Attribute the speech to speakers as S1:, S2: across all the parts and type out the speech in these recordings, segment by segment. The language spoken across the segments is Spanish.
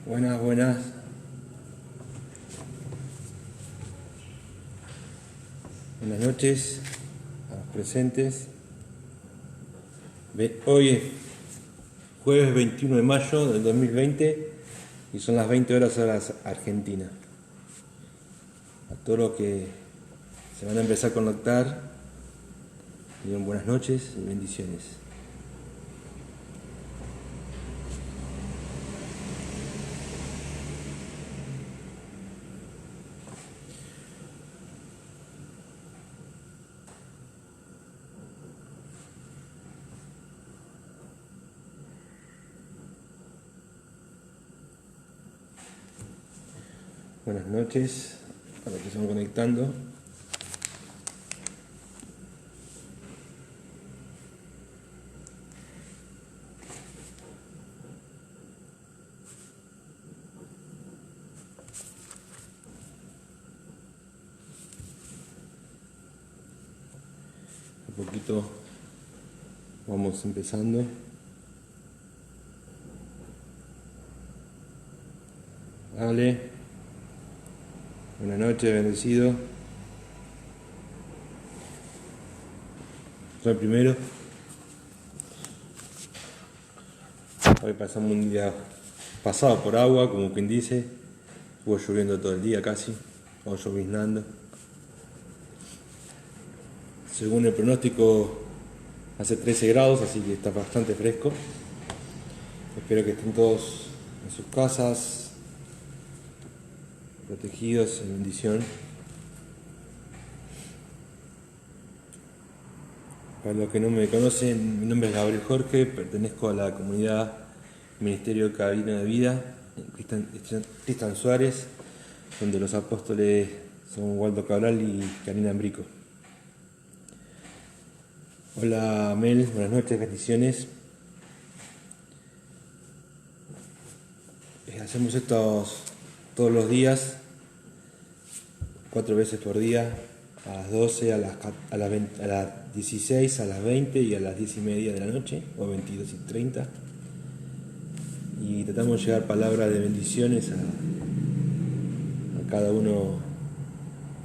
S1: Buenas, buenas. Buenas noches a los presentes. Hoy es jueves 21 de mayo del 2020 y son las 20 horas Argentina. A todos los que se van a empezar a conectar, digan buenas noches y bendiciones. Buenas noches a los que se van conectando. Un poquito vamos empezando. Vale. Buenas noches, bendecido. Soy el primero. Hoy pasamos un día pasado por agua, como quien dice. Estuvo lloviendo todo el día casi, o lloviznando. Según el pronóstico, hace 13 grados, así que está bastante fresco. Espero que estén todos en sus casas, protegidos, en bendición. Para los que no me conocen, mi nombre es Gabriel Jorge, pertenezco a la comunidad Ministerio Cabina de Vida, Cristian Suárez, donde los apóstoles son Waldo Cabral y Karina Ambrico. Hola Mel, buenas noches, bendiciones. Hacemos esto todos los días, 4 veces por día, a las 12, a las 16, a las 20 y a las 10:30 de la noche, o 22:30. Y tratamos de llevar palabras de bendiciones a cada uno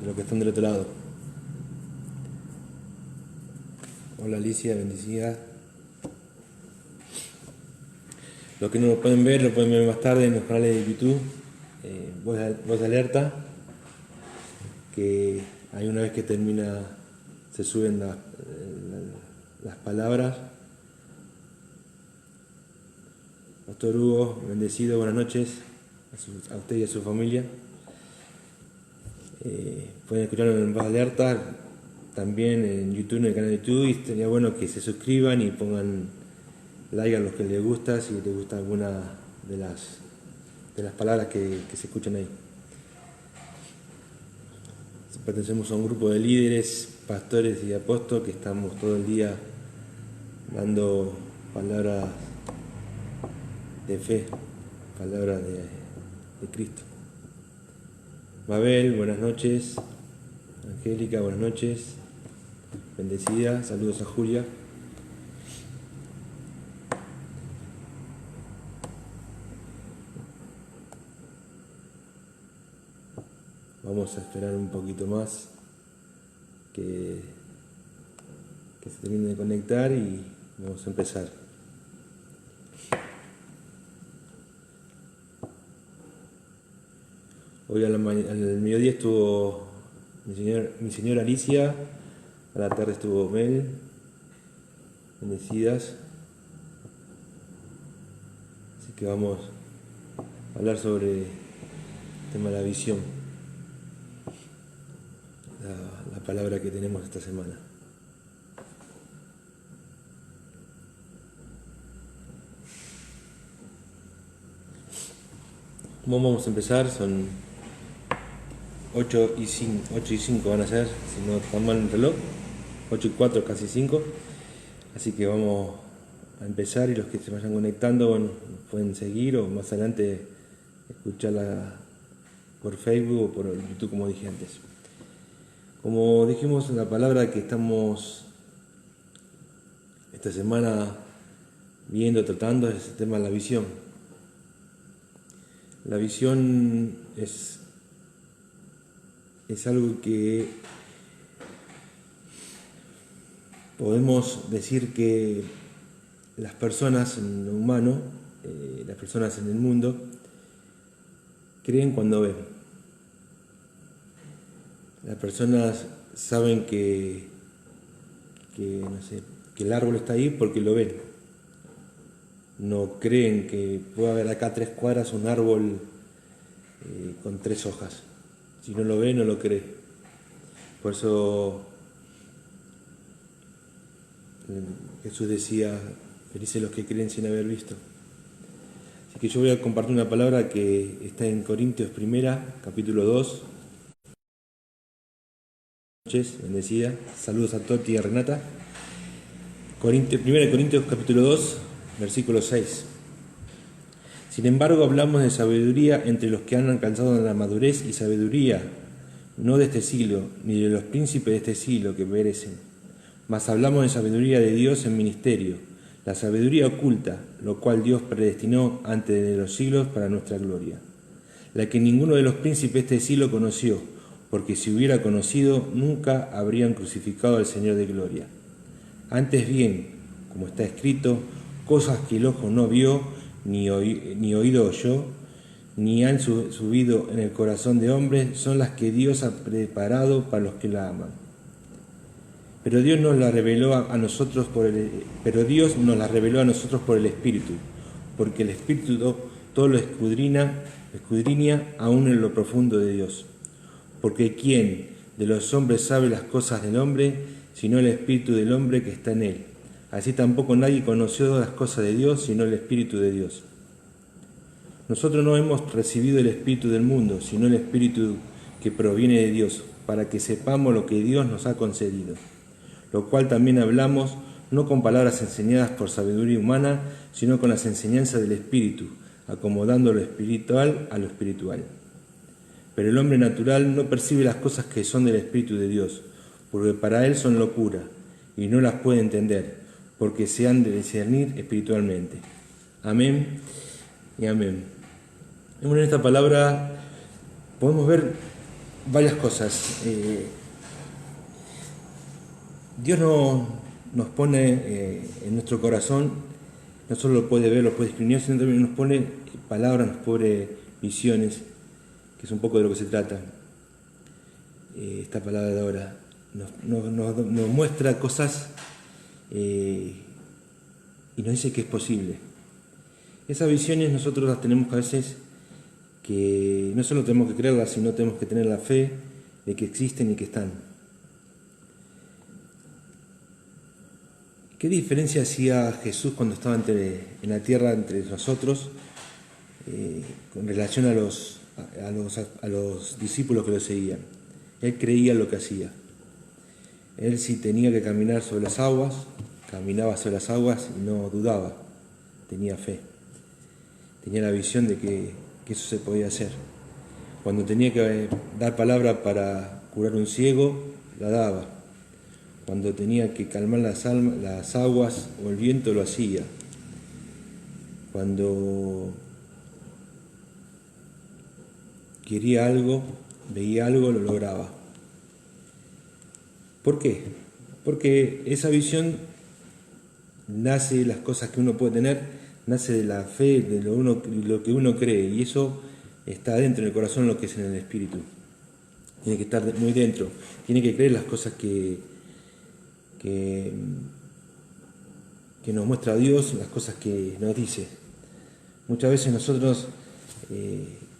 S1: de los que están del otro lado. Hola Alicia, bendecida. Los que no lo pueden ver más tarde en los canales de YouTube. Voz de alerta, que hay una vez que termina, se suben las palabras. Pastor Hugo, bendecido, buenas noches a usted y a su familia. Pueden escucharlo en Voz de Alerta, también en YouTube, en el canal de YouTube, y sería bueno que se suscriban y pongan like a los que les gusta, si les gusta alguna de las palabras que se escuchan ahí. Pertenecemos a un grupo de líderes, pastores y apóstoles que estamos todo el día dando palabras de fe, palabras de Cristo. Mabel, buenas noches. Angélica, buenas noches. Bendecida, saludos a Julia. Vamos a esperar un poquito más que se termine de conectar y vamos a empezar. Hoy al mediodía estuvo mi señora Alicia, a la tarde estuvo Mel, bendecidas. Así que vamos a hablar sobre el tema de la visión, la palabra que tenemos esta semana. ¿Cómo vamos a empezar? Son 8 y 5 van a ser, si no está mal el reloj, 8 y 4, casi 5. Así que vamos a empezar, y los que se vayan conectando, bueno, pueden seguir o más adelante escucharla por Facebook o por YouTube, como dije antes. Como dijimos en la palabra que estamos esta semana viendo, tratando, es el tema de la visión. La visión es algo que podemos decir que las personas en lo humano, las personas en el mundo, creen cuando ven. Las personas saben que el árbol está ahí porque lo ven. No creen que pueda haber acá a 3 cuadras un árbol con 3 hojas. Si no lo ve, no lo cree. Por eso Jesús decía, felices los que creen sin haber visto. Así que yo voy a compartir una palabra que está en Corintios 1, capítulo 2. Bendecida. Saludos a Toti y a Renata. 1 Corintios capítulo 2, versículo 6. Sin embargo, hablamos de sabiduría entre los que han alcanzado la madurez y sabiduría, no de este siglo, ni de los príncipes de este siglo que perecen. Mas hablamos de sabiduría de Dios en ministerio, la sabiduría oculta, lo cual Dios predestinó antes de los siglos para nuestra gloria, la que ninguno de los príncipes de este siglo conoció, porque si hubiera conocido, nunca habrían crucificado al Señor de gloria. Antes bien, como está escrito, cosas que el ojo no vio, ni oído oyó, ni han subido en el corazón de hombre, son las que Dios ha preparado para los que la aman. Pero Dios nos la reveló a nosotros por el Espíritu, porque el Espíritu todo lo escudriña aún en lo profundo de Dios. Porque ¿quién de los hombres sabe las cosas del hombre, sino el Espíritu del hombre que está en él? Así tampoco nadie conoció las cosas de Dios, sino el Espíritu de Dios. Nosotros no hemos recibido el Espíritu del mundo, sino el Espíritu que proviene de Dios, para que sepamos lo que Dios nos ha concedido. Lo cual también hablamos, no con palabras enseñadas por sabiduría humana, sino con las enseñanzas del Espíritu, acomodando lo espiritual a lo espiritual. Pero el hombre natural no percibe las cosas que son del Espíritu de Dios, porque para él son locura, y no las puede entender, porque se han de discernir espiritualmente. Amén y amén. En esta palabra podemos ver varias cosas. Dios nos pone en nuestro corazón, no solo lo puede ver, lo puede escribir, sino también nos pone palabras, nos pone visiones, que es un poco de lo que se trata. Esta palabra de ahora nos muestra cosas y nos dice que es posible. Esas visiones nosotros las tenemos a veces que no solo tenemos que creerlas, sino tenemos que tener la fe de que existen y que están. ¿Qué diferencia hacía Jesús cuando estaba en la tierra entre nosotros con relación a los discípulos que lo seguían? Él creía lo que hacía. Él, si tenía que caminar sobre las aguas, caminaba sobre las aguas y no dudaba, tenía fe. Tenía la visión de que eso se podía hacer. Cuando tenía que dar palabra para curar un ciego, la daba. Cuando tenía que calmar las aguas o el viento, lo hacía. Cuando quería algo, veía algo, lo lograba. ¿Por qué? Porque esa visión nace de las cosas que uno puede tener, nace de la fe, de lo que uno cree, y eso está dentro del corazón, lo que es en el espíritu. Tiene que estar muy dentro, tiene que creer las cosas que nos muestra Dios, las cosas que nos dice. Muchas veces nosotros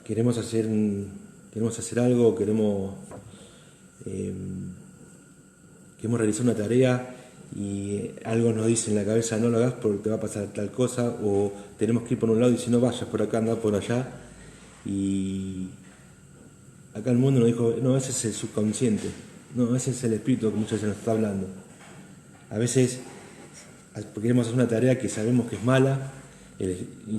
S1: queremos hacer algo, queremos realizar una tarea y algo nos dice en la cabeza: no lo hagas porque te va a pasar tal cosa, o tenemos que ir por un lado y si no vayas por acá, anda por allá. Y acá el mundo nos dijo: no, ese es el subconsciente, no, ese es el espíritu que muchas veces nos está hablando. A veces queremos hacer una tarea que sabemos que es mala y el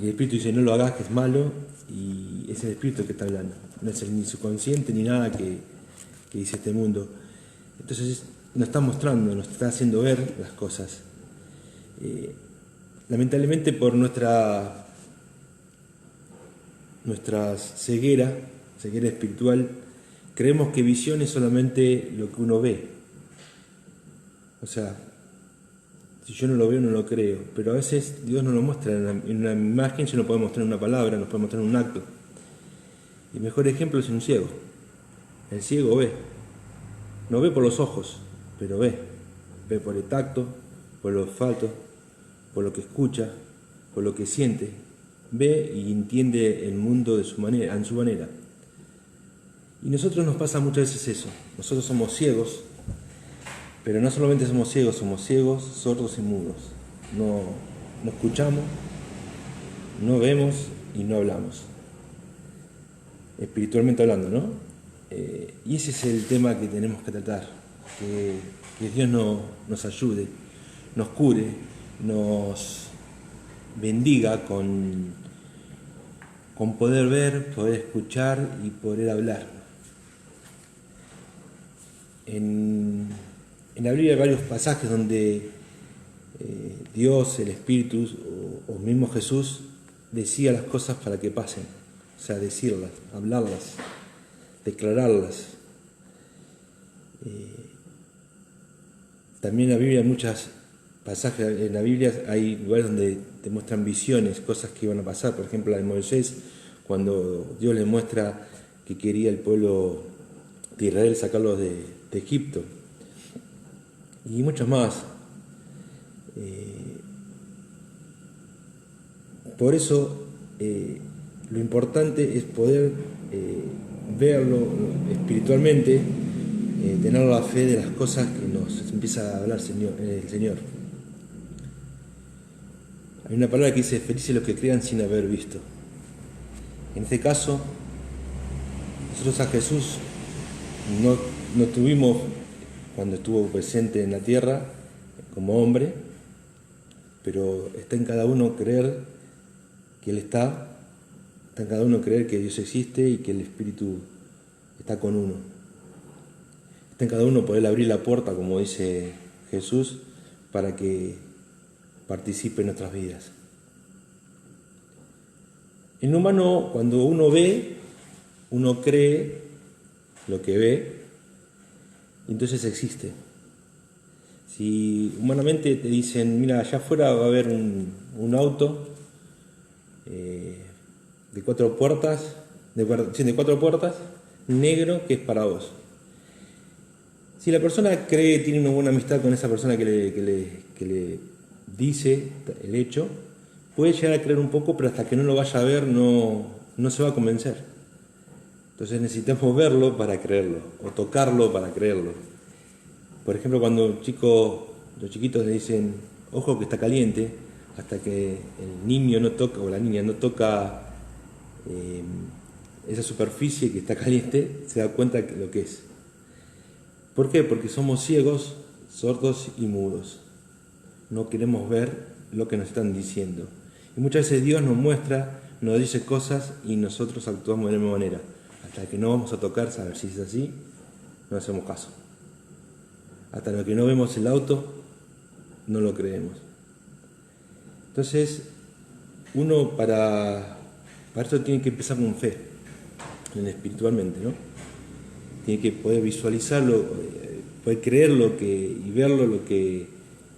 S1: espíritu dice: no lo hagas, que es malo, y es el espíritu que está hablando, no es ni subconsciente ni nada que dice este mundo. Entonces nos está mostrando, nos está haciendo ver las cosas. Lamentablemente por nuestra nuestra ceguera espiritual, creemos que visión es solamente lo que uno ve. O sea, si yo no lo veo, no lo creo. Pero a veces Dios nos lo muestra en una imagen, se nos puede mostrar en una palabra, nos puede mostrar en un acto. Y el mejor ejemplo es un ciego. El ciego ve. No ve por los ojos, pero ve. Ve por el tacto, por el olfato, por lo que escucha, por lo que siente. Ve y entiende el mundo de su manera, en su manera. Y nosotros nos pasa muchas veces eso. Nosotros somos ciegos, pero no solamente somos ciegos, sordos y mudos. No escuchamos, no vemos y no hablamos. Espiritualmente hablando, ¿no? Y ese es el tema que tenemos que tratar. Que Dios nos ayude, nos cure, nos bendiga con poder ver, poder escuchar y poder hablar. En la Biblia hay varios pasajes donde Dios, el Espíritu o mismo Jesús decía las cosas para que pasen. O sea, decirlas, hablarlas, declararlas. También en la Biblia hay muchos pasajes, en la Biblia hay lugares donde te muestran visiones, cosas que iban a pasar. Por ejemplo, la de Moisés, cuando Dios le muestra que quería el pueblo de Israel sacarlos de Egipto. Y muchos más. Por eso lo importante es poder verlo espiritualmente, tener la fe de las cosas que nos empieza a hablar el Señor. Hay una palabra que dice: felices los que crean sin haber visto. En este caso, nosotros a Jesús no tuvimos cuando estuvo presente en la tierra como hombre, pero está en cada uno creer que Él está en cada uno creer que Dios existe y que el Espíritu está con uno. Está en cada uno poder abrir la puerta, como dice Jesús, para que participe en nuestras vidas. En lo humano, cuando uno ve, uno cree lo que ve, y entonces existe. Si humanamente te dicen: mira, allá afuera va a haber un auto de cuatro puertas, negro, que es para vos. Si la persona cree, tiene una buena amistad con esa persona que le dice el hecho, puede llegar a creer un poco, pero hasta que no lo vaya a ver no se va a convencer. Entonces necesitamos verlo para creerlo, o tocarlo para creerlo. Por ejemplo, cuando los chiquitos le dicen: ojo que está caliente, hasta que el niño no toca o la niña no toca esa superficie que está caliente, se da cuenta de lo que es. ¿Por qué? Porque somos ciegos, sordos y mudos. No queremos ver lo que nos están diciendo. Y muchas veces Dios nos muestra, nos dice cosas y nosotros actuamos de la misma manera. Hasta que no vamos a tocar, saber si es así, no hacemos caso. Hasta lo que no vemos el auto, no lo creemos. Entonces, uno para eso tiene que empezar con fe, espiritualmente, ¿no? Tiene que poder visualizarlo, poder creerlo y verlo lo que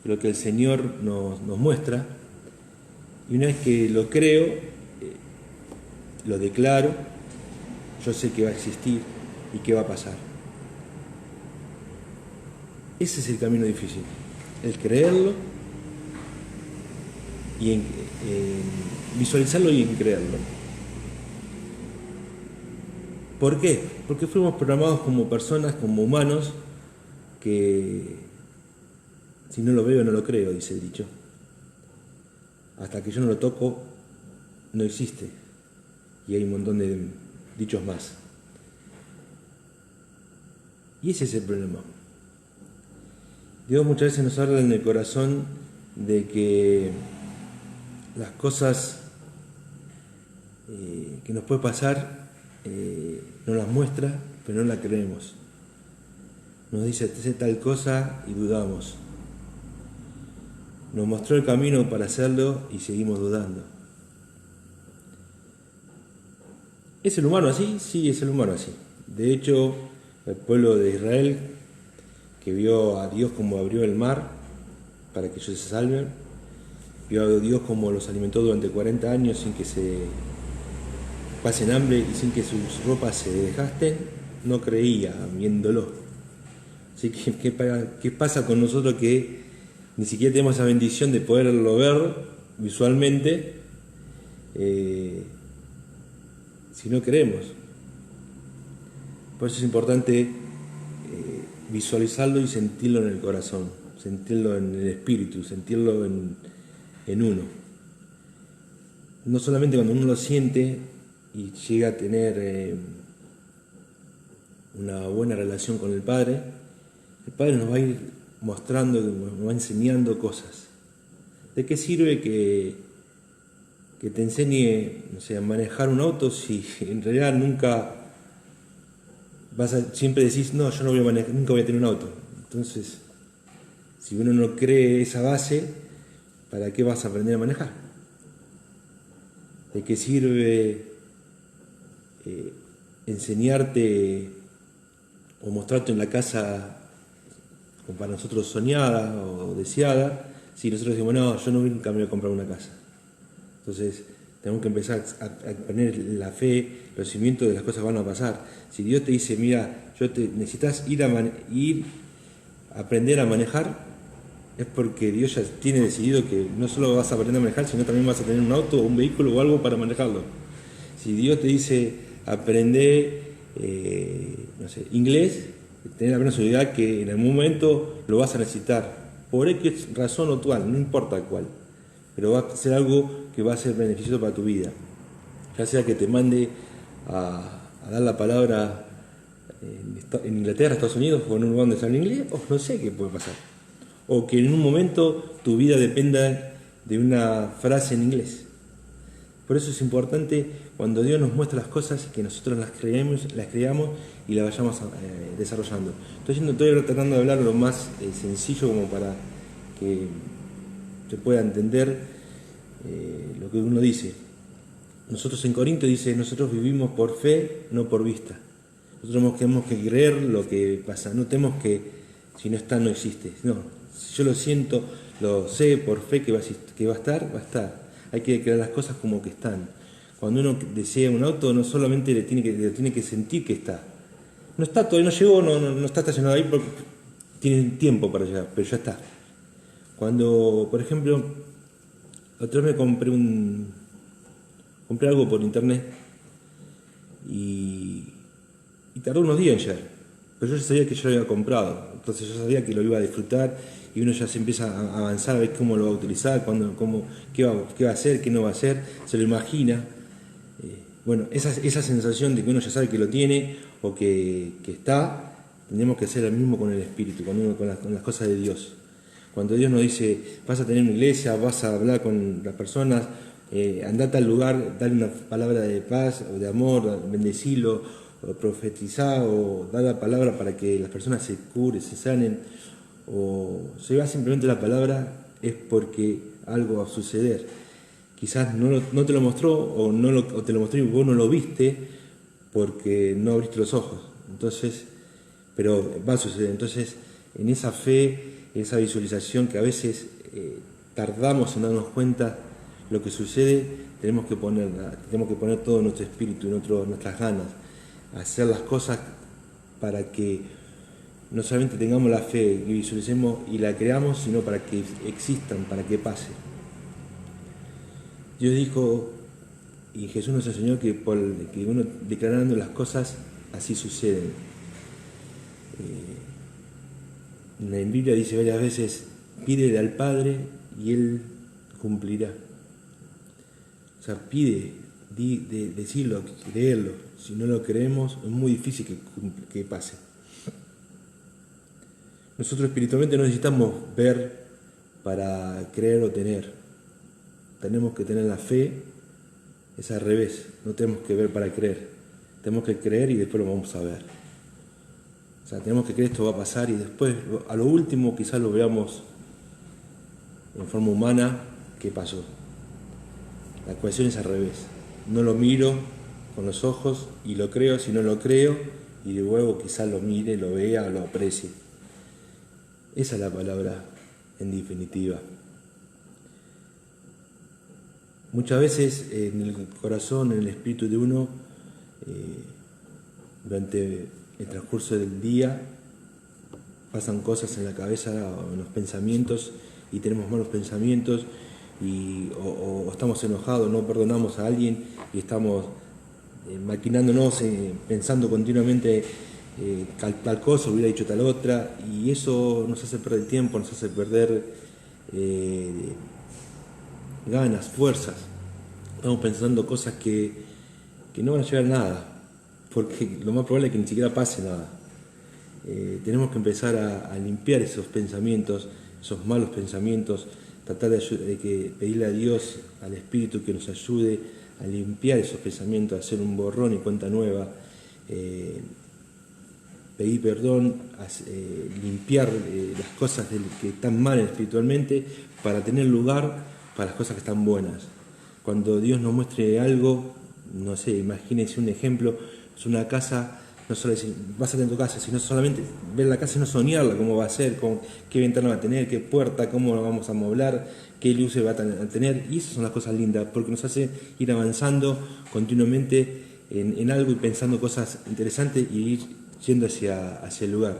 S1: el Señor nos muestra. Y una vez que lo creo, lo declaro, yo sé que va a existir y que va a pasar. Ese es el camino difícil, el creerlo y visualizarlo y en creerlo. ¿Por qué? Porque fuimos programados como personas, como humanos, que si no lo veo no lo creo, dice el dicho. Hasta que yo no lo toco, no existe. Y hay un montón de dichos más. Y ese es el problema. Dios muchas veces nos habla en el corazón de que las cosas que nos puede pasar nos las muestra, pero no las creemos. Nos dice: hace tal cosa y dudamos. Nos mostró el camino para hacerlo y seguimos dudando. ¿Es el humano así? Sí, es el humano así. De hecho, el pueblo de Israel, que vio a Dios como abrió el mar para que ellos se salven, vio a Dios como los alimentó durante 40 años sin que se pasen hambre y sin que sus ropas se desgasten, no creía viéndolo. Así que, ¿qué pasa con nosotros que ni siquiera tenemos esa bendición de poderlo ver visualmente si no creemos? Por eso es importante visualizarlo y sentirlo en el corazón, sentirlo en el espíritu, sentirlo en uno. No solamente cuando uno lo siente y llega a tener una buena relación con el Padre nos va a ir mostrando, nos va enseñando cosas. ¿De qué sirve que te enseñe, no sé, a manejar un auto si en realidad nunca siempre decís, no, yo no voy a manejar, nunca voy a tener un auto? Entonces, si uno no cree esa base, ¿para qué vas a aprender a manejar? ¿De qué sirve enseñarte o mostrarte en la casa como para nosotros soñada o deseada, si nosotros decimos, no, yo nunca me voy a comprar una casa? Entonces tenemos que empezar a poner la fe, los cimientos de las cosas que van a pasar. Si Dios te dice, mira, necesitas ir a aprender a manejar, es porque Dios ya tiene decidido que no solo vas a aprender a manejar, sino también vas a tener un auto o un vehículo o algo para manejarlo. Si Dios te dice, aprender no sé, inglés, tener la plena seguridad que en algún momento lo vas a necesitar, por X razón o cual, no importa cuál, pero va a ser algo que va a ser beneficioso para tu vida. Ya sea que te mande a dar la palabra en Inglaterra, Estados Unidos, o en un lugar donde se habla inglés, o no sé qué puede pasar. O que en un momento tu vida dependa de una frase en inglés. Por eso es importante cuando Dios nos muestra las cosas que nosotros las creamos y las vayamos desarrollando. Estoy tratando de hablar lo más sencillo como para que se pueda entender lo que uno dice. Nosotros en Corinto dice, nosotros vivimos por fe, no por vista. Nosotros tenemos que creer lo que pasa, no tenemos que, si no está, no existe. No, si yo lo siento, lo sé por fe que va a estar, va a estar. Hay que creer las cosas como que están. Cuando uno desea un auto, no solamente le tiene que sentir que está. No está, todavía no llegó, no está estacionado ahí porque tiene tiempo para llegar, pero ya está. Cuando, por ejemplo, otra vez me compré algo por internet y tardó unos días en llegar, pero yo ya sabía que yo lo había comprado, entonces yo sabía que lo iba a disfrutar y uno ya se empieza a avanzar a ver cómo lo va a utilizar, qué va a hacer, qué no va a hacer, se lo imagina. Bueno, esa sensación de que uno ya sabe que lo tiene o que está, tenemos que hacer lo mismo con el espíritu, con las cosas de Dios. Cuando Dios nos dice, vas a tener una iglesia, vas a hablar con las personas, andate al lugar, dale una palabra de paz o de amor, bendecilo, o profetizar, o dar la palabra para que las personas se curen, se sanen, o se va simplemente la palabra, es porque algo va a suceder. Quizás no te lo mostró o te lo mostró y vos no lo viste porque no abriste los ojos. Entonces, pero va a suceder. Entonces, en esa fe, esa visualización que a veces tardamos en darnos cuenta lo que sucede, tenemos que poner todo nuestro espíritu, nuestras ganas, hacer las cosas para que no solamente tengamos la fe y visualicemos y la creamos, sino para que existan, para que pase. Dios dijo, y Jesús nos enseñó que uno declarando las cosas, así suceden. En la Biblia dice varias veces, pídele al Padre y Él cumplirá. O sea, decirlo, creerlo. Si no lo creemos, es muy difícil que pase. Nosotros espiritualmente no necesitamos ver para creer o tener. Tenemos que tener la fe, es al revés. No tenemos que ver para creer. Tenemos que creer y después lo vamos a ver. O sea, tenemos que creer esto va a pasar y después, a lo último, quizás lo veamos en forma humana, ¿qué pasó? La ecuación es al revés. No lo miro con los ojos y lo creo, si no lo creo, y de nuevo quizás lo mire, lo vea, lo aprecie. Esa es la palabra en definitiva. Muchas veces en el corazón, en el espíritu de uno, durante el transcurso del día, pasan cosas en la cabeza o en los pensamientos y tenemos malos pensamientos o estamos enojados, no perdonamos a alguien y estamos maquinándonos, pensando continuamente tal cosa, hubiera dicho tal otra, y eso nos hace perder tiempo, nos hace perder ganas, fuerzas. Estamos pensando cosas que no van a llegar a nada, porque lo más probable es que ni siquiera pase nada. Tenemos que empezar a limpiar esos pensamientos, esos malos pensamientos, tratar de pedirle a Dios, al Espíritu, que nos ayude a limpiar esos pensamientos, a hacer un borrón y cuenta nueva, pedir perdón, limpiar las cosas que están mal espiritualmente para tener lugar para las cosas que están buenas. Cuando Dios nos muestre algo, no sé, imagínense un ejemplo, es una casa, no solo decir, vas a tener tu casa, sino solamente ver la casa y no soñarla, cómo va a ser, qué ventana va a tener, qué puerta, cómo la vamos a amoblar, qué luces va a tener, y esas son las cosas lindas, porque nos hace ir avanzando continuamente en algo y pensando cosas interesantes y ir yendo hacia el lugar.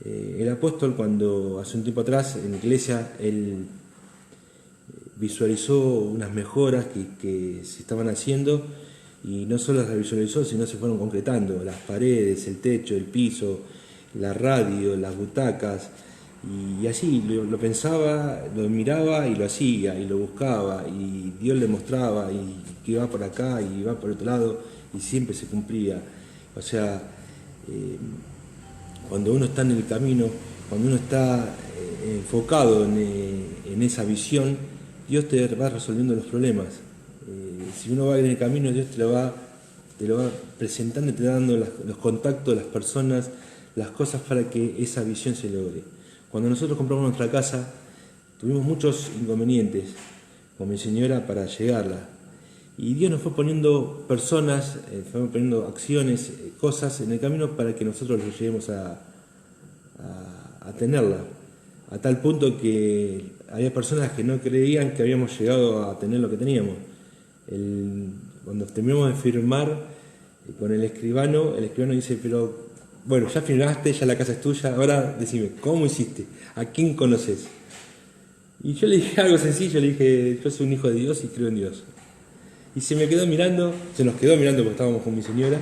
S1: El apóstol, cuando hace un tiempo atrás en la iglesia, él visualizó unas mejoras que se estaban haciendo, y no solo las visualizó, sino se fueron concretando: las paredes, el techo, el piso, la radio, las butacas, y así lo pensaba, lo miraba y lo hacía, y lo buscaba, y Dios le mostraba, y que va por acá y va por otro lado, y siempre se cumplía. O sea, cuando uno está en el camino, cuando uno está enfocado en esa visión, Dios te va resolviendo los problemas. Si uno va en el camino, Dios te lo va presentando y te va dando los contactos, las personas, las cosas para que esa visión se logre. Cuando nosotros compramos nuestra casa, tuvimos muchos inconvenientes con mi señora para llegarla. Y Dios nos fue poniendo personas, fue poniendo acciones, cosas en el camino para que nosotros lo lleguemos a tenerla. A tal punto que había personas que no creían que habíamos llegado a tener lo que teníamos. Cuando terminamos de firmar con el escribano dice: pero bueno, ya firmaste, ya la casa es tuya, ahora decime, ¿cómo hiciste? ¿A quién conoces? Y yo le dije algo sencillo, le dije: yo soy un hijo de Dios y creo en Dios. Y se nos quedó mirando porque estábamos con mi señora,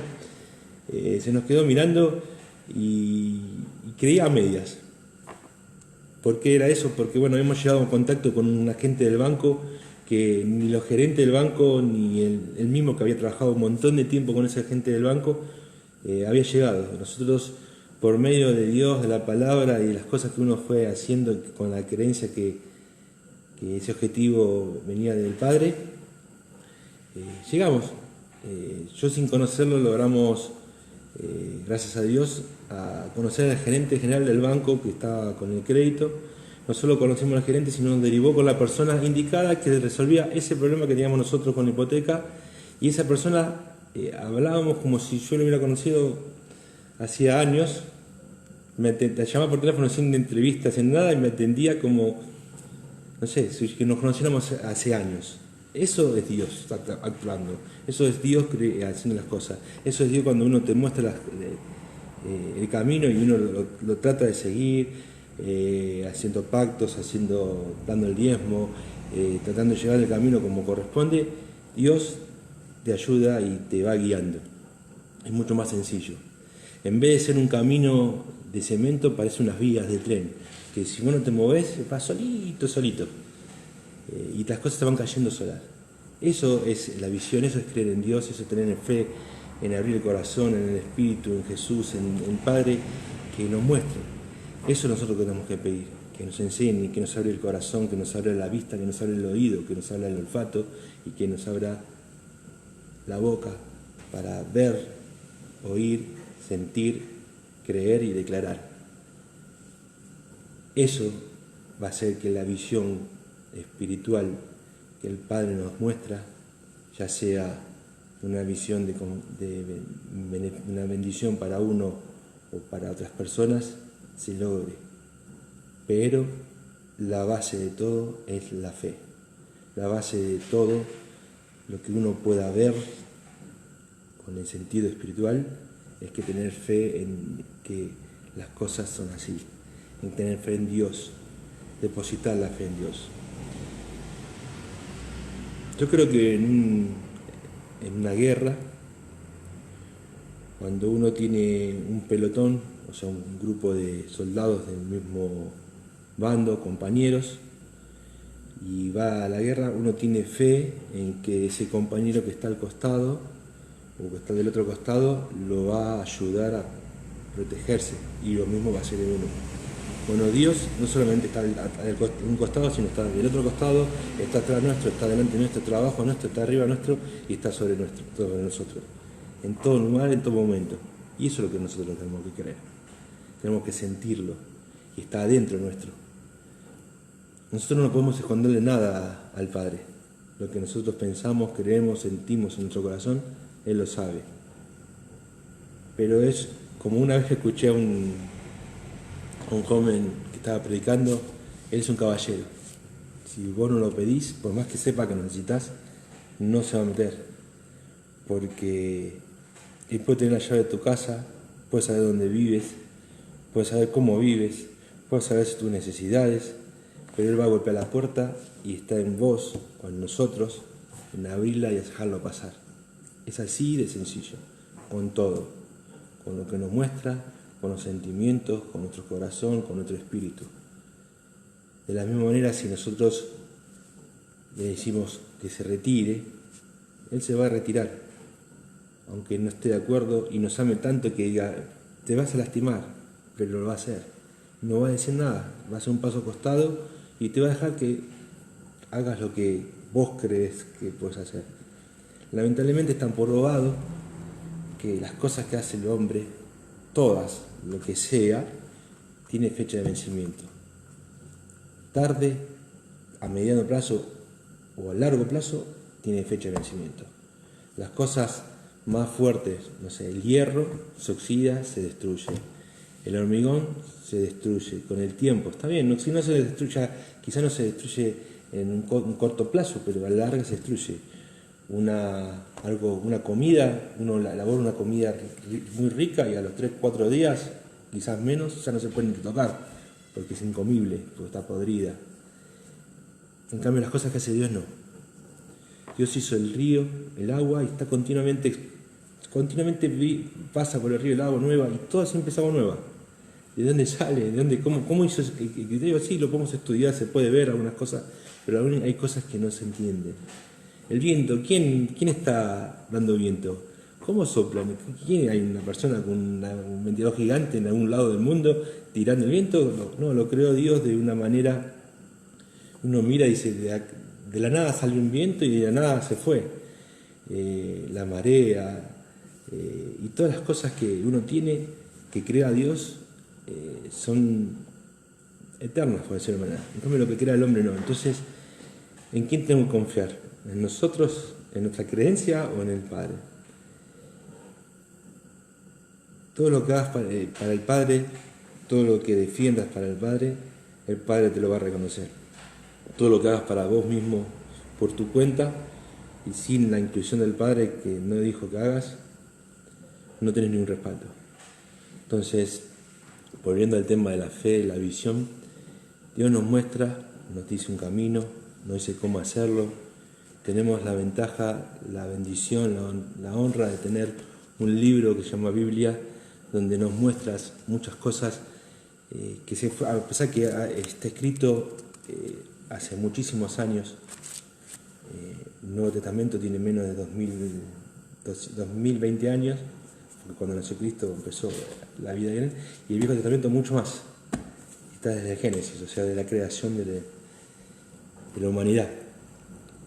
S1: se nos quedó mirando y creía a medias. ¿Por qué era eso? Porque bueno, hemos llegado en contacto con un agente del banco que ni los gerentes del banco, ni el mismo que había trabajado un montón de tiempo con ese agente del banco, había llegado. Nosotros, por medio de Dios, de la palabra y de las cosas que uno fue haciendo con la creencia que ese objetivo venía del Padre, llegamos. Yo, sin conocerlo, logramos, gracias a Dios, a conocer al gerente general del banco que estaba con el crédito. No solo conocimos al gerente, sino nos derivó con la persona indicada que resolvía ese problema que teníamos nosotros con la hipoteca. Y esa persona, hablábamos como si yo lo hubiera conocido hacía años. Te llamaba por teléfono sin entrevistas, sin nada, y me atendía como, no sé, si que nos conociéramos hace años. Eso es Dios actuando, eso es Dios haciendo las cosas, eso es Dios cuando uno te muestra el camino y uno lo trata de seguir, haciendo pactos, dando el diezmo, tratando de llevar el camino como corresponde. Dios te ayuda y te va guiando. Es mucho más sencillo. En vez de ser un camino de cemento, parece unas vías de tren, que si vos no te movés, vas solito. Y las cosas te van cayendo solas. Eso es la visión, eso es creer en Dios, eso es tener fe, en abrir el corazón, en el Espíritu, en Jesús, en el Padre, que nos muestre. Eso nosotros tenemos que pedir, que nos enseñe, que nos abra el corazón, que nos abra la vista, que nos abra el oído, que nos abra el olfato y que nos abra la boca para ver, oír, sentir, creer y declarar. Eso va a hacer que la visión espiritual que el Padre nos muestra, ya sea una visión una bendición para uno o para otras personas se logre. Pero la base de todo es la fe. La base de todo, lo que uno pueda ver con el sentido espiritual, es que tener fe en que las cosas son así, en tener fe en Dios, depositar la fe en Dios. Yo creo que en una guerra, cuando uno tiene un pelotón, o sea, un grupo de soldados del mismo bando, compañeros, y va a la guerra, uno tiene fe en que ese compañero que está al costado o que está del otro costado lo va a ayudar a protegerse, y lo mismo va a ser en uno. Bueno, Dios no solamente está en un costado, sino está del otro costado, está atrás nuestro, está delante nuestro, está abajo nuestro, está arriba nuestro y está sobre nosotros. En todo lugar, en todo momento. Y eso es lo que nosotros tenemos que creer. Tenemos que sentirlo. Y está adentro nuestro. Nosotros no podemos esconderle nada al Padre. Lo que nosotros pensamos, creemos, sentimos en nuestro corazón, Él lo sabe. Pero es como una vez que escuché a un joven que estaba predicando, él es un caballero. Si vos no lo pedís, por más que sepa que lo necesitas, no se va a meter. Porque él puede tener la llave de tu casa, puede saber dónde vives, puede saber cómo vives, puede saber tus necesidades, pero él va a golpear la puerta y está en vos, o en nosotros, en abrirla y dejarlo pasar. Es así de sencillo, con todo, con lo que nos muestra, con los sentimientos, con nuestro corazón, con nuestro espíritu. De la misma manera, si nosotros le decimos que se retire, Él se va a retirar, aunque no esté de acuerdo y nos ame tanto que diga, te vas a lastimar, pero lo va a hacer. No va a decir nada, va a hacer un paso al costado y te va a dejar que hagas lo que vos crees que puedes hacer. Lamentablemente está probado que las cosas que hace el hombre, todas, lo que sea, tiene fecha de vencimiento. Tarde, a mediano plazo o a largo plazo, tiene fecha de vencimiento. Las cosas más fuertes, no sé, el hierro se oxida, se destruye. El hormigón se destruye con el tiempo. Está bien, si no se destruye, quizás no se destruye en un corto plazo, pero a la larga se destruye. Una comida, uno elabora una comida muy rica y a los 3-4 días, quizás menos, ya no se puede ni tocar, porque es incomible, porque está podrida. En cambio, las cosas que hace Dios no. Dios hizo el río, el agua, y está continuamente pasa por el río el agua nueva, y todo siempre es agua nueva. ¿De dónde sale? ¿Cómo hizo el criterio? Sí, lo podemos estudiar, se puede ver algunas cosas, pero aún hay cosas que no se entienden. El viento, ¿quién está dando viento? ¿Cómo soplan? ¿Hay una persona con un ventilador gigante en algún lado del mundo tirando el viento? No, lo creó Dios de una manera. Uno mira y dice, de la nada salió un viento y de la nada se fue. La marea y todas las cosas que uno tiene, que crea Dios, son eternas, por decirlo de manera. En cambio, lo que crea el hombre no. Entonces, ¿en quién tengo que confiar? ¿En nosotros, en nuestra creencia o en el Padre? Todo lo que hagas para el Padre, todo lo que defiendas para el Padre te lo va a reconocer. Todo lo que hagas para vos mismo, por tu cuenta, y sin la inclusión del Padre que no dijo que hagas, no tenés ningún respaldo. Entonces, volviendo al tema de la fe, la visión, Dios nos muestra, nos dice un camino, nos dice cómo hacerlo. Tenemos la ventaja, la bendición, la honra de tener un libro que se llama Biblia, donde nos muestras muchas cosas a pesar que está escrito hace muchísimos años. El Nuevo Testamento tiene menos de 2020 años, porque cuando nació Cristo empezó la vida de él, y el Viejo Testamento mucho más. Está desde el Génesis, o sea, de la creación de la humanidad.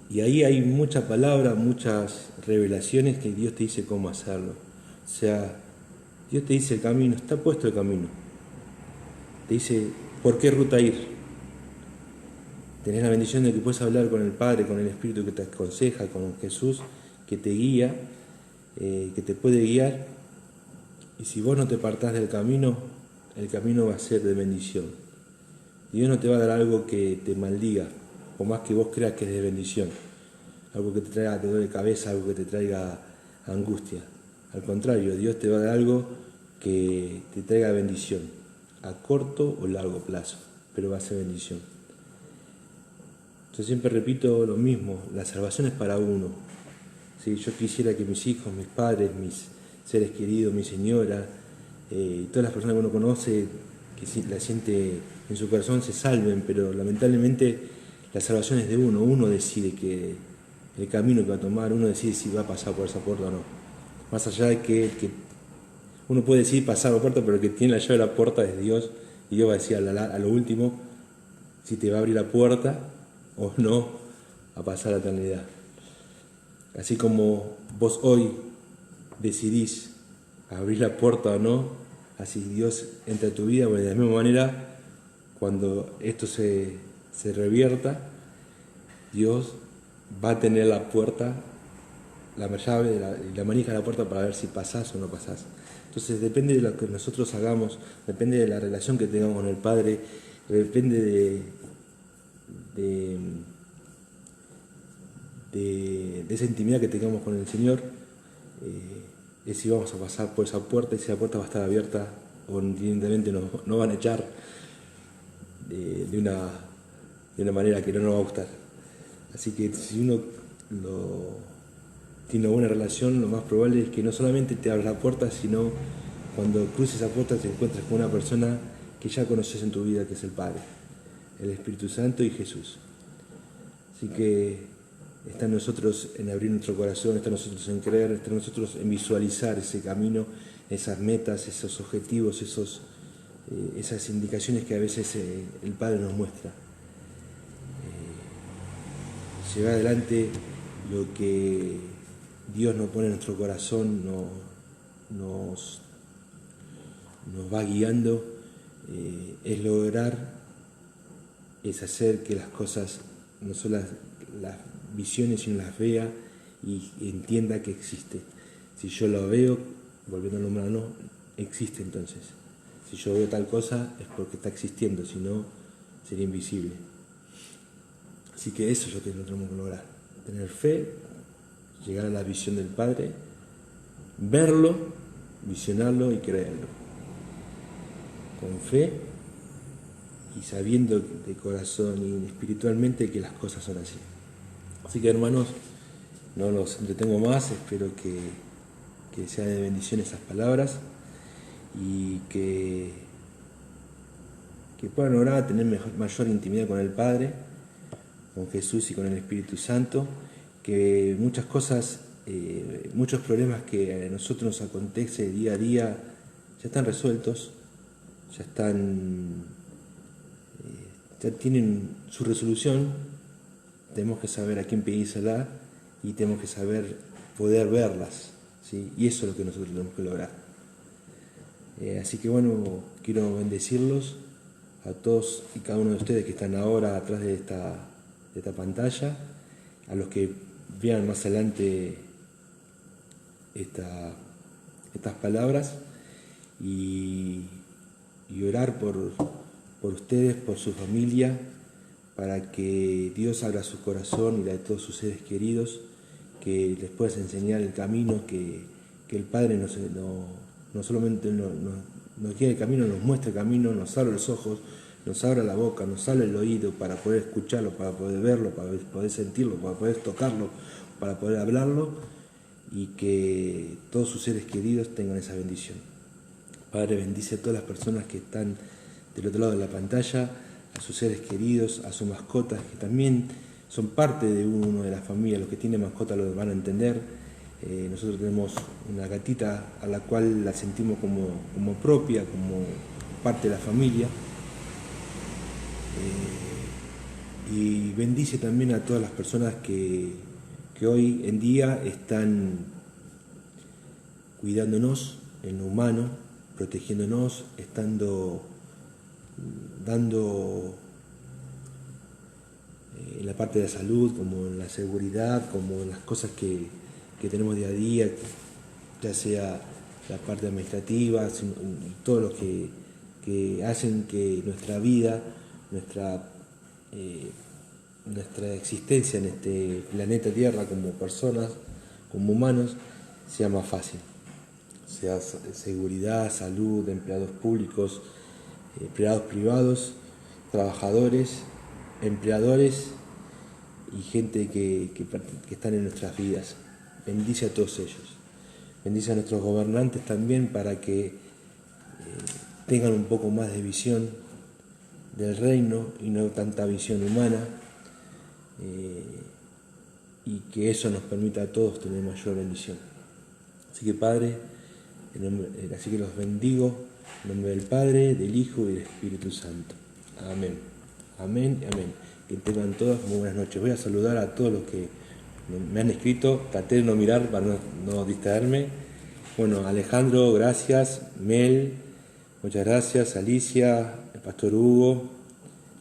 S1: Y ahí hay muchas palabras, muchas revelaciones que Dios te dice cómo hacerlo. O sea, Dios te dice el camino, está puesto el camino. Te dice por qué ruta ir. Tenés la bendición de que puedes hablar con el Padre, con el Espíritu que te aconseja, con Jesús que te guía, que te puede guiar, y si vos no te apartás del camino, el camino va a ser de bendición. Dios no te va a dar algo que te maldiga, por más que vos creas que es de bendición, algo que te traiga dolor de cabeza, algo que te traiga angustia. Al contrario, Dios te va a dar algo que te traiga bendición, a corto o largo plazo, pero va a ser bendición. Yo siempre repito lo mismo, la salvación es para uno. ¿Sí? Yo quisiera que mis hijos, mis padres, mis seres queridos, mi señora, y todas las personas que uno conoce, que la siente en su corazón, se salven, pero lamentablemente la salvación es de uno. Uno decide que el camino que va a tomar, uno decide si va a pasar por esa puerta o no. Más allá de que uno puede decidir pasar por la puerta, pero el que tiene la llave de la puerta es Dios, y Dios va a decir a lo último si te va a abrir la puerta o no a pasar la eternidad. Así como vos hoy decidís abrir la puerta o no, así Dios entra a tu vida. Bueno, de la misma manera, cuando esto se revierta, Dios va a tener la puerta, la llave y la manija de la puerta para ver si pasás o no pasás. Entonces depende de lo que nosotros hagamos, depende de la relación que tengamos con el Padre, depende de esa intimidad que tengamos con el Señor, es si vamos a pasar por esa puerta, y si la puerta va a estar abierta o evidentemente nos van a echar de una manera que no nos va a gustar. Así que si uno tiene una buena relación, lo más probable es que no solamente te abra la puerta, sino cuando cruces esa puerta te encuentres con una persona que ya conoces en tu vida, que es el Padre, el Espíritu Santo y Jesús. Así que está en nosotros en abrir nuestro corazón, está en nosotros en creer, está en nosotros en visualizar ese camino, esas metas, esos objetivos, esas indicaciones que a veces el Padre nos muestra. Llevar adelante lo que Dios nos pone en nuestro corazón, nos va guiando, es lograr, es hacer que las cosas no solo las visiones, sino las vea y entienda que existe. Si yo lo veo, volviendo al humano, existe entonces. Si yo veo tal cosa es porque está existiendo, si no sería invisible. Así que eso es lo que nosotros tenemos que lograr. Tener fe, llegar a la visión del Padre, verlo, visionarlo y creerlo. Con fe y sabiendo de corazón y espiritualmente que las cosas son así. Así que hermanos, no los entretengo más, espero que sean de bendición esas palabras y que puedan lograr tener mayor intimidad con el Padre, con Jesús y con el Espíritu Santo, que muchas cosas, muchos problemas que a nosotros nos acontece día a día ya están resueltos, ya tienen su resolución. Tenemos que saber a quién pedírsela y tenemos que saber poder verlas, ¿sí? Y eso es lo que nosotros tenemos que lograr. Así que bueno, quiero bendecirlos a todos y cada uno de ustedes que están ahora atrás de esta pantalla, a los que vean más adelante estas palabras, y orar por ustedes, por su familia, para que Dios abra su corazón y la de todos sus seres queridos, que les puedas enseñar el camino, que el Padre no solamente nos guíe el camino, nos muestre el camino, nos abra los ojos, nos abra la boca, nos abra el oído para poder escucharlo, para poder verlo, para poder sentirlo, para poder tocarlo, para poder hablarlo, y que todos sus seres queridos tengan esa bendición. Padre, bendice a todas las personas que están del otro lado de la pantalla, a sus seres queridos, a sus mascotas, que también son parte de uno de las familias. Los que tienen mascotas lo van a entender. Nosotros tenemos una gatita a la cual la sentimos como propia, como parte de la familia. Y bendice también a todas las personas que hoy en día están cuidándonos en lo humano, protegiéndonos, dando en la parte de la salud, como en la seguridad, como en las cosas que tenemos día a día, ya sea la parte administrativa, todo lo que hacen que nuestra vida, nuestra existencia en este planeta Tierra como personas, como humanos, sea más fácil. Sea seguridad, salud, empleados públicos, empleados privados, trabajadores, empleadores y gente que están en nuestras vidas. Bendice a todos ellos. Bendice a nuestros gobernantes también para que tengan un poco más de visión del reino y no tanta visión humana, y que eso nos permita a todos tener mayor bendición. Así que Padre, así que los bendigo en nombre del Padre, del Hijo y del Espíritu Santo. Amén. Amén y amén. Que tengan todas muy buenas noches. Voy a saludar a todos los que me han escrito. Traté de no mirar para no distraerme. Bueno, Alejandro, gracias. Mel, muchas gracias. Alicia, el Pastor Hugo,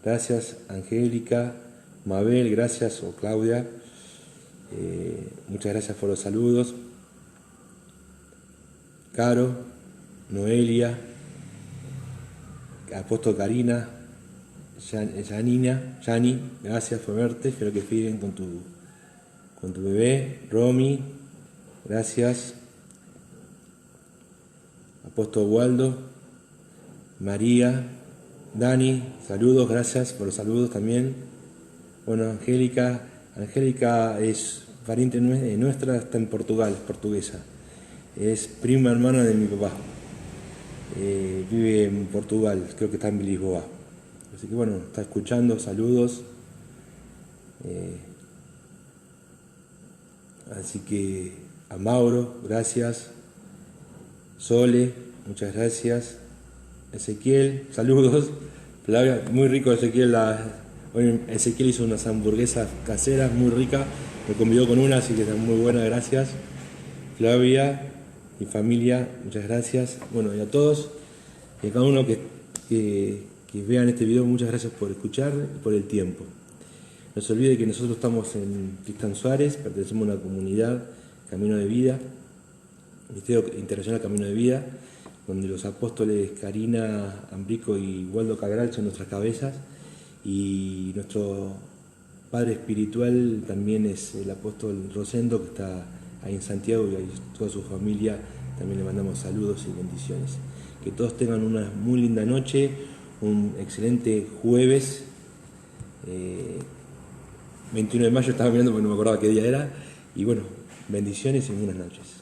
S1: gracias. Angélica, Mabel, gracias. O Claudia, muchas gracias por los saludos. Caro, Noelia, Apóstol Karina, Yani, gracias por verte, espero que estés bien con tu bebé. Romy, gracias. Apóstol Waldo, María, Dani, saludos, gracias por los saludos también. Bueno, Angélica es pariente nuestra, está en Portugal, es portuguesa. Es prima hermana de mi papá. Vive en Portugal, creo que está en Lisboa. Así que bueno, está escuchando, saludos. Así que a Mauro, gracias. Sole, muchas gracias. Ezequiel, saludos. Flavia, muy rico Ezequiel. Ezequiel hizo unas hamburguesas caseras muy ricas. Me convidó con una, así que está muy buena, gracias. Flavia y familia, muchas gracias. Bueno, y a todos, y a cada uno que vean este video, muchas gracias por escuchar y por el tiempo. No se olvide que nosotros estamos en Cristian Suárez, pertenecemos a una comunidad, Camino de Vida, Ministerio Internacional Camino de Vida, donde los apóstoles Karina Ambrico y Waldo Cabral son nuestras cabezas, y nuestro padre espiritual también es el apóstol Rosendo, que está ahí en Santiago, y ahí toda su familia, también le mandamos saludos y bendiciones. Que todos tengan una muy linda noche, un excelente jueves, 21 de mayo estaba mirando porque no me acordaba qué día era, y bueno, bendiciones y buenas noches.